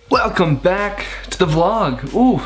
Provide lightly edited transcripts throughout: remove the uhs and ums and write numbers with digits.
Welcome back to the vlog. Ooh,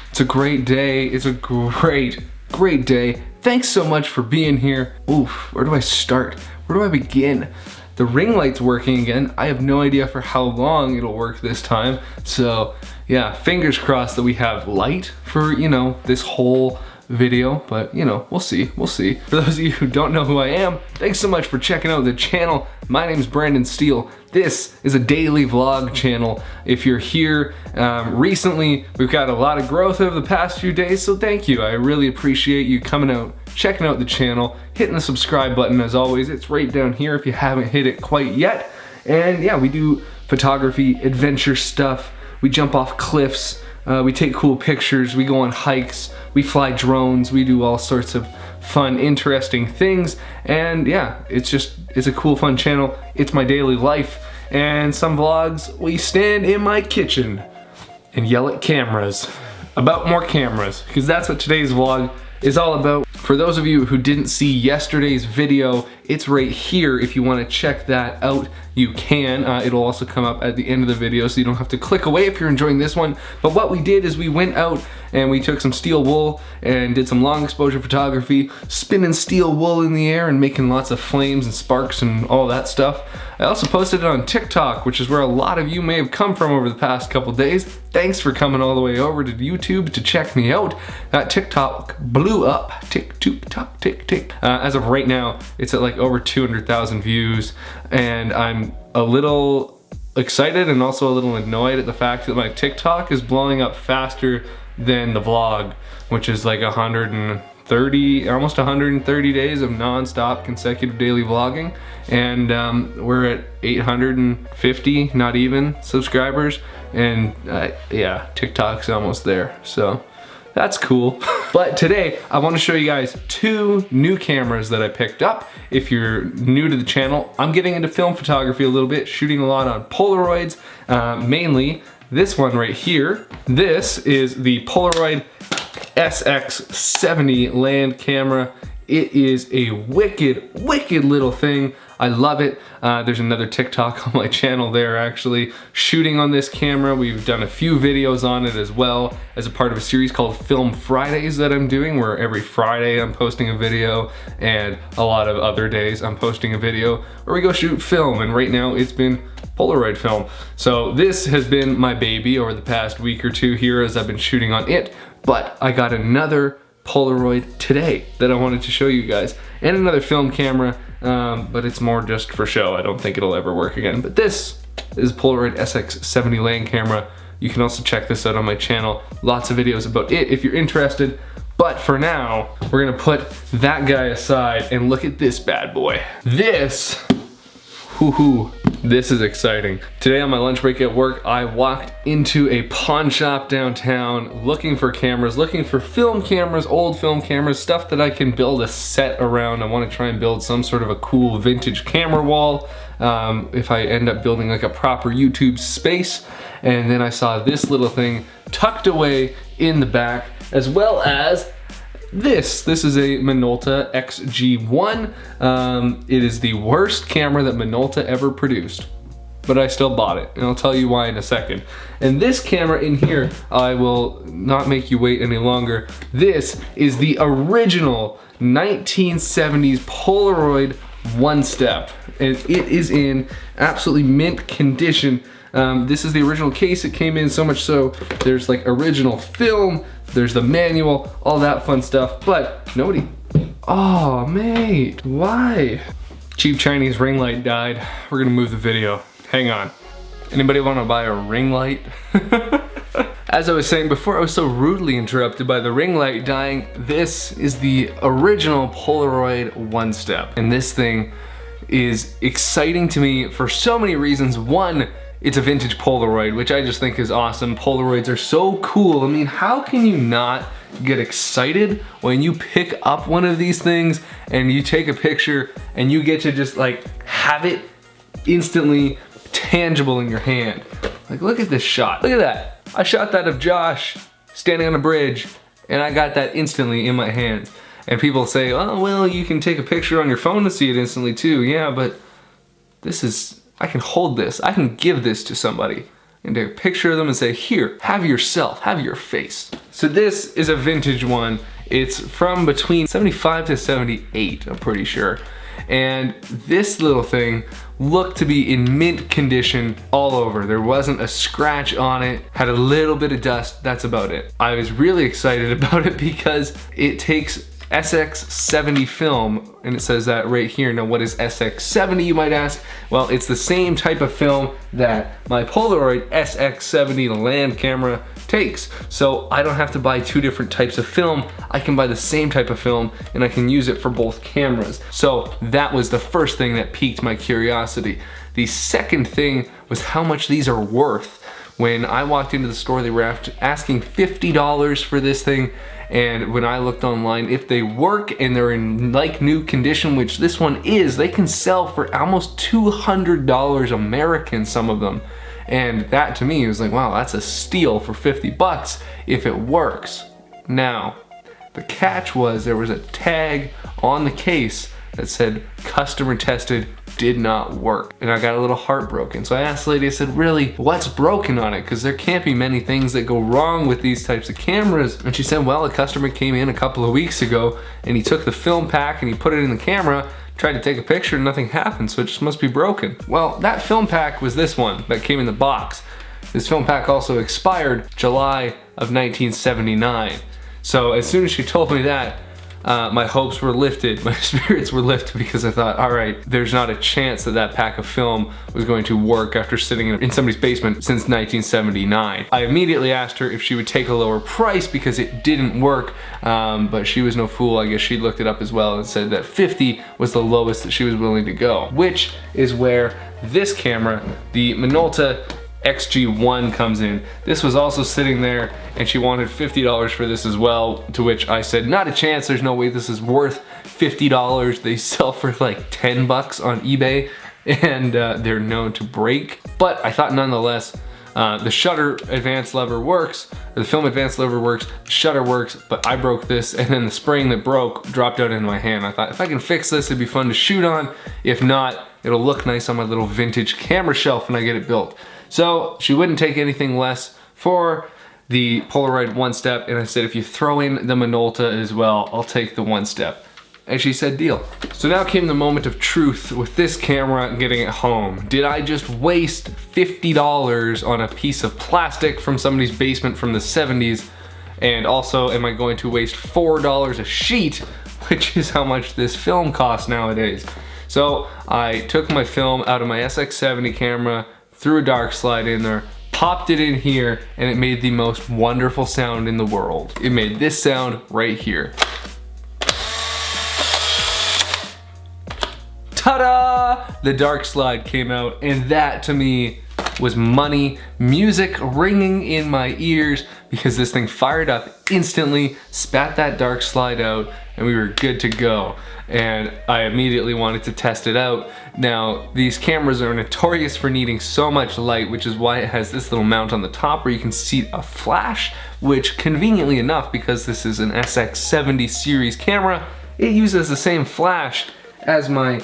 it's a great day. It's a great day. Thanks so much for being here. Ooh, where do I start? Where do I begin? The ring light's working again. I have no idea for how long it'll work this time. So yeah, fingers crossed that we have light for, you know, this whole video, but you know, we'll see. For those of you who don't know who I am, thanks so much for checking out the channel. My name's Brandyn Steele. This is a daily vlog channel. If you're here recently, we've got a lot of growth over the past few days, so thank you. I really appreciate you coming out, checking out the channel, hitting the subscribe button as always. It's right down here if you haven't hit it quite yet. And yeah, we do photography, adventure stuff. We jump off cliffs. We take cool pictures, we go on hikes, we fly drones, we do all sorts of fun, interesting things, and yeah, it's a cool, fun channel. It's my daily life, and some vlogs, we stand in my kitchen and yell at cameras about more cameras, because that's what today's vlog is all about. For those of you who didn't see yesterday's video, it's right here. If you want to check that out, you can. It'll also come up at the end of the video, so you don't have to click away if you're enjoying this one. But what we did is we went out and we took some steel wool and did some long exposure photography, spinning steel wool in the air and making lots of flames and sparks and all that stuff. I also posted it on TikTok, which is where a lot of you may have come from over the past couple days. Thanks for coming all the way over to YouTube to check me out. That TikTok blew up. Tick, tock, tick, tick. As of right now, it's at like over 200,000 views, and I'm a little excited and also a little annoyed at the fact that my TikTok is blowing up faster than the vlog, which is like 130, almost 130 days of non-stop consecutive daily vlogging, and we're at 850, not even, subscribers, and yeah, TikTok's almost there, so that's cool. But today, I want to show you guys two new cameras that I picked up. If you're new to the channel, I'm getting into film photography a little bit, shooting a lot on Polaroids, mainly this one right here. This is the Polaroid SX-70 land camera. It is a wicked little thing. I love it. There's another TikTok on my channel there actually shooting on this camera. We've done a few videos on it as well as a part of a series called Film Fridays that I'm doing, where every Friday I'm posting a video, and a lot of other days I'm posting a video where we go shoot film, and right now it's been Polaroid film. So this has been my baby over the past week or two here as I've been shooting on it, but I got another Polaroid today that I wanted to show you guys, and another film camera, but it's more just for show. I don't think it'll ever work again. But this is Polaroid SX-70 land camera. You can also check this out on my channel. Lots of videos about it if you're interested. But for now, we're gonna put that guy aside and look at this bad boy. This is exciting. Today on my lunch break at work, I walked into a pawn shop downtown looking for cameras, looking for film cameras, old film cameras, stuff that I can build a set around. I want to try and build some sort of a cool vintage camera wall if I end up building like a proper YouTube space. And then I saw this little thing tucked away in the back, as well as this is a Minolta XG1. It is the worst camera that Minolta ever produced, but I still bought it, and I'll tell you why in a second. And this camera in here, I will not make you wait any longer. This is the original 1970s Polaroid OneStep, and it is in absolutely mint condition. This is the original case it came in, so much so there's like original film, there's the manual, all that fun stuff, but nobody. Oh, mate, why? Cheap Chinese ring light died. We're gonna move the video. Hang on. Anybody wanna buy a ring light? As I was saying before, I was so rudely interrupted by the ring light dying. This is the original Polaroid OneStep, and this thing is exciting to me for so many reasons. One, it's a vintage Polaroid, which I just think is awesome. Polaroids are so cool. I mean, how can you not get excited when you pick up one of these things and you take a picture and you get to just like have it instantly tangible in your hand? Like, look at this shot. Look at that. I shot that of Josh standing on a bridge, and I got that instantly in my hands. And people say, oh, well, you can take a picture on your phone to see it instantly too. Yeah, but this is, I can hold this. I can give this to somebody. and take a picture of them and say, here, have yourself, have your face. So this is a vintage one. It's from between 75 to 78, I'm pretty sure. And this little thing looked to be in mint condition all over. There wasn't a scratch on it, had a little bit of dust, that's about it. I was really excited about it because it takes SX-70 film, and it says that right here. Now what is SX-70, you might ask? Well, it's the same type of film that my Polaroid SX-70 land camera takes. So I don't have to buy two different types of film. I can buy the same type of film and I can use it for both cameras. So that was the first thing that piqued my curiosity. The second thing was how much these are worth. When I walked into the store, they were asking $50 for this thing. And when I looked online, if they work and they're in like new condition, which this one is, they can sell for almost $200 American, some of them. And that to me was like, wow, that's a steal for 50 bucks if it works. Now, the catch was there was a tag on the case that said customer tested, did not work. And I got a little heartbroken. So I asked the lady, I said, really, what's broken on it? Because there can't be many things that go wrong with these types of cameras. And she said, well, a customer came in a couple of weeks ago and he took the film pack and he put it in the camera, tried to take a picture and nothing happened, so it just must be broken. Well, that film pack was this one that came in the box. This film pack also expired July of 1979. So as soon as she told me that, my hopes were lifted, my spirits were lifted, because I thought, all right, there's not a chance that that pack of film was going to work after sitting in somebody's basement since 1979. I immediately asked her if she would take a lower price because it didn't work, but she was no fool. I guess she looked it up as well and said that 50 was the lowest that she was willing to go, which is where this camera, the Minolta XG1, comes in. This was also sitting there and she wanted $50 for this as well, to which I said, not a chance, there's no way this is worth $50. They sell for like 10 bucks on eBay and they're known to break. But I thought nonetheless, the shutter advance lever works, or the film advance lever works, the shutter works, but I broke this and then the spring that broke dropped out into my hand. I thought if I can fix this, it'd be fun to shoot on. If not, it'll look nice on my little vintage camera shelf when I get it built. So she wouldn't take anything less for the Polaroid OneStep, and I said, if you throw in the Minolta as well, I'll take the OneStep. And she said, deal. So now came the moment of truth with this camera and getting it home. Did I just waste $50 on a piece of plastic from somebody's basement from the 70s? And also, am I going to waste $4 a sheet, which is how much this film costs nowadays? So I took my film out of my SX-70 camera, threw a dark slide in there, popped it in here, and it made the most wonderful sound in the world. It made this sound right here. Ta-da! The dark slide came out, and that to me was money, music ringing in my ears, because this thing fired up instantly, spat that dark slide out, and we were good to go. And I immediately wanted to test it out. Now, these cameras are notorious for needing so much light, which is why it has this little mount on the top where you can see a flash, which conveniently enough, because this is an SX-70 series camera, it uses the same flash as my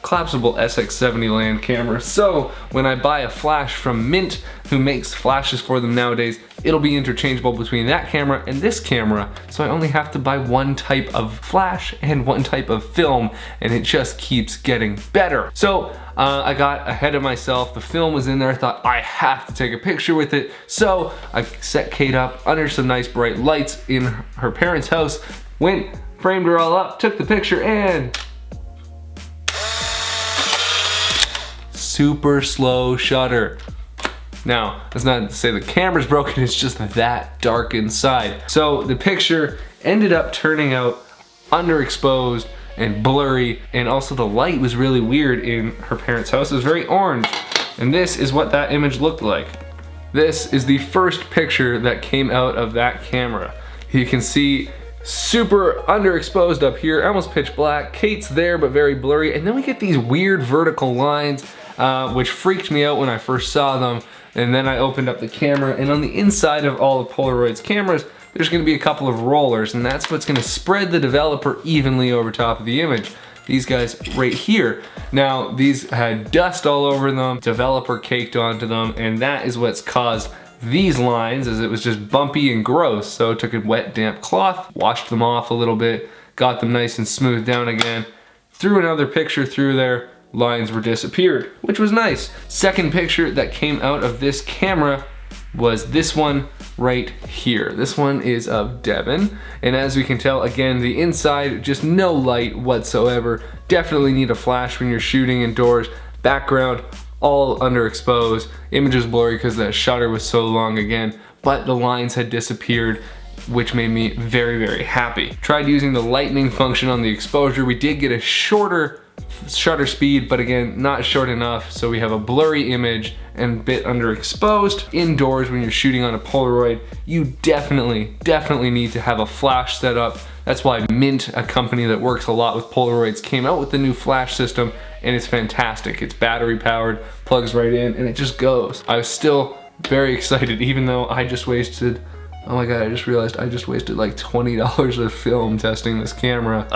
collapsible SX-70 land camera. So when I buy a flash from Mint, who makes flashes for them nowadays, it'll be interchangeable between that camera and this camera. So I only have to buy one type of flash and one type of film, and it just keeps getting better. So I got ahead of myself. The film was in there. I thought, I have to take a picture with it. So I set Kate up under some nice bright lights in her parents' house, went, framed her all up, took the picture, and super slow shutter. Now, that's not to say the camera's broken, it's just that dark inside. So the picture ended up turning out underexposed and blurry, and also the light was really weird in her parents' house. It was very orange, and this is what that image looked like. This is the first picture that came out of that camera. You can see super underexposed up here, almost pitch black. Kate's there, but very blurry. And then we get these weird vertical lines, which freaked me out when I first saw them. And then I opened up the camera, and on the inside of all of Polaroid's cameras, there's gonna be a couple of rollers, and that's what's gonna spread the developer evenly over top of the image. these guys right here. Now, these had dust all over them, developer caked onto them, and that is what's caused these lines, as it was just bumpy and gross. So I took a wet, damp cloth, washed them off a little bit, got them nice and smoothed down again, threw another picture through there, lines were disappeared, which was nice. Second picture that came out of this camera was this one right here. This one is of Devin, and as we can tell, again, the inside, just no light whatsoever. Definitely need a flash when you're shooting indoors. Background, all underexposed. Image is blurry because that shutter was so long again, but the lines had disappeared, which made me very, very happy. Tried using the lightning function on the exposure. We did get a shorter shutter speed, but again, not short enough, so we have a blurry image and a bit underexposed. Indoors, when you're shooting on a Polaroid, you definitely need to have a flash set up. That's why Mint, a company that works a lot with Polaroids, came out with the new flash system, and it's fantastic. It's battery powered, plugs right in, and it just goes. I was still very excited, even though I just wasted, oh my God, I just realized I just wasted like $20 of film testing this camera.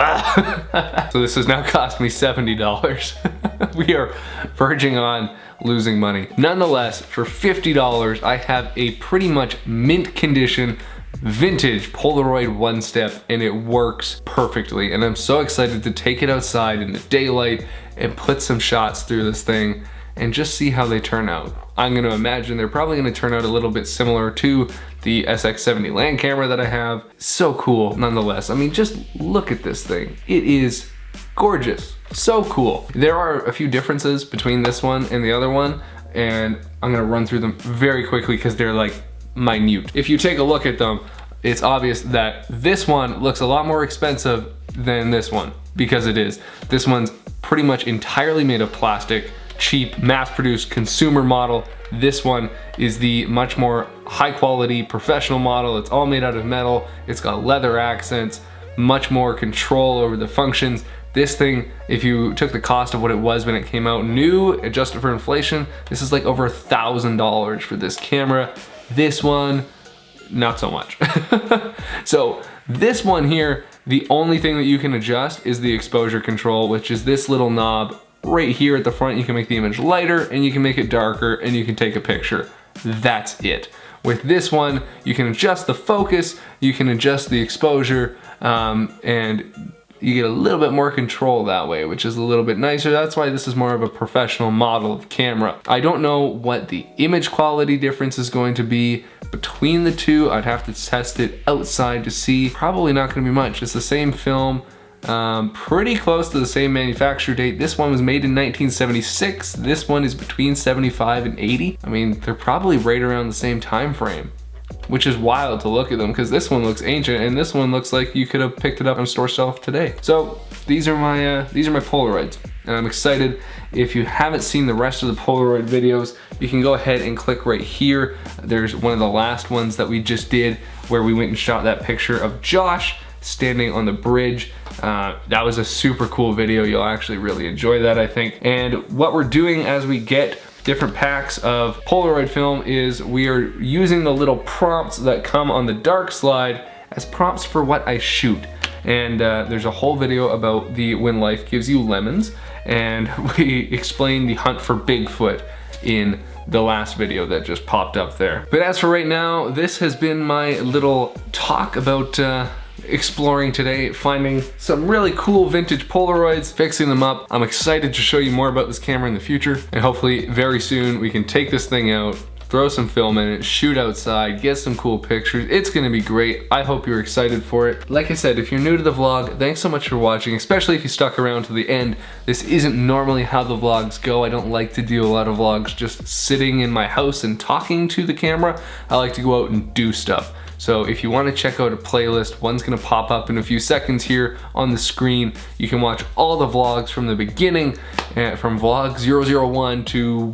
So this has now cost me $70. We are verging on losing money. Nonetheless, for $50, I have a pretty much mint condition vintage Polaroid OneStep, and it works perfectly. And I'm so excited to take it outside in the daylight and put some shots through this thing and just see how they turn out. I'm gonna imagine they're probably gonna turn out a little bit similar to the SX-70 land camera that I have. So cool, nonetheless. I mean, just look at this thing. It is gorgeous, so cool. There are a few differences between this one and the other one, and I'm gonna run through them very quickly because they're like minute. If you take a look at them, it's obvious that this one looks a lot more expensive than this one, because it is. This one's pretty much entirely made of plastic, cheap, mass-produced consumer model. This one is the much more high-quality professional model. It's all made out of metal. It's got leather accents, much more control over the functions. This thing, if you took the cost of what it was when it came out new, adjusted for inflation, this is like over $1,000 for this camera. This one, not so much. So this one here, the only thing that you can adjust is the exposure control, which is this little knob right here at the front. You can make the image lighter and you can make it darker and you can take a picture. That's it. With this one, you can adjust the focus, you can adjust the exposure, and you get a little bit more control that way, which is a little bit nicer. That's why this is more of a professional model of camera. I don't know what the image quality difference is going to be between the two. I'd have to test it outside to see. Probably not gonna be much. It's the same film, pretty close to the same manufacture date. This one was made in 1976. This one is between 75 and 80. I mean, they're probably right around the same time frame, which is wild to look at them, because this one looks ancient and this one looks like you could have picked it up on a store shelf today. So these are my Polaroids, and I'm excited. If you haven't seen the rest of the Polaroid videos, you can go ahead and click right here. There's one of the last ones that we just did where we went and shot that picture of Josh standing on the bridge. That was a super cool video. You'll actually really enjoy that, I think. And what we're doing as we get different packs of Polaroid film is we are using the little prompts that come on the dark slide as prompts for what I shoot. And there's a whole video about the When Life Gives You Lemons, and we explain the hunt for Bigfoot in the last video that just popped up there. But as for right now, this has been my little talk about exploring today, finding some really cool vintage Polaroids, fixing them up. I'm excited to show you more about this camera in the future, and hopefully very soon we can take this thing out, throw some film in it, shoot outside, get some cool pictures. It's gonna be great. I hope you're excited for it. Like I said, if you're new to the vlog, thanks so much for watching, especially if you stuck around to the end. This isn't normally how the vlogs go. I don't like to do a lot of vlogs just sitting in my house and talking to the camera. I like to go out and do stuff. So if you want to check out a playlist, one's going to pop up in a few seconds here on the screen. You can watch all the vlogs from the beginning, from vlog 001 to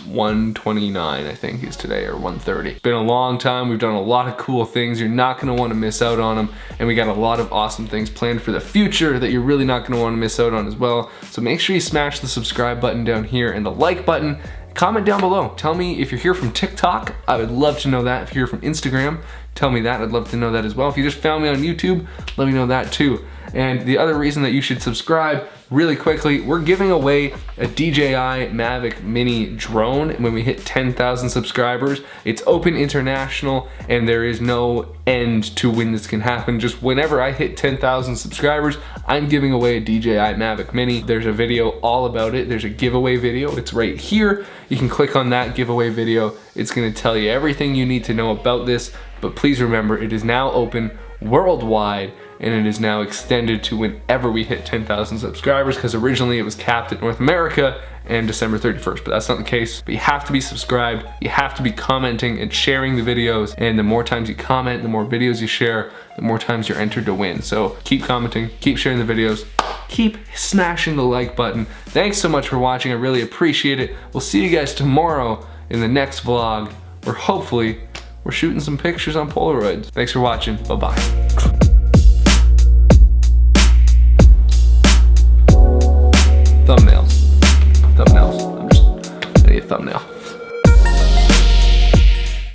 129, I think is today, or 130. It's been a long time. We've done a lot of cool things. You're not going to want to miss out on them. And we got a lot of awesome things planned for the future that you're really not going to want to miss out on as well. So make sure you smash the subscribe button down here and the like button. Comment down below. Tell me if you're here from TikTok. I would love to know that. If you're here from Instagram, tell me that. I'd love to know that as well. If you just found me on YouTube, let me know that too. And the other reason that you should subscribe, really quickly, we're giving away a DJI Mavic Mini drone when we hit 10,000 subscribers. It's open international and there is no end to when this can happen. Just whenever I hit 10,000 subscribers, I'm giving away a DJI Mavic Mini. There's a video all about it. There's a giveaway video. It's right here. You can click on that giveaway video. It's gonna tell you everything you need to know about this, but please remember, it is now open worldwide, and it is now extended to whenever we hit 10,000 subscribers, because originally it was capped at North America and December 31st, but that's not the case. But you have to be subscribed, you have to be commenting and sharing the videos, and the more times you comment, the more videos you share, the more times you're entered to win. So keep commenting, keep sharing the videos, keep smashing the like button. Thanks so much for watching, I really appreciate it. We'll see you guys tomorrow in the next vlog, where hopefully we're shooting some pictures on Polaroids. Thanks for watching, bye-bye.